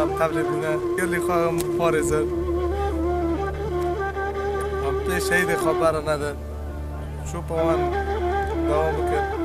هم تبلیغ بونه گلی خواهم پارزر هم پیش شهید خواب برا ندن شو پا من دوام بکر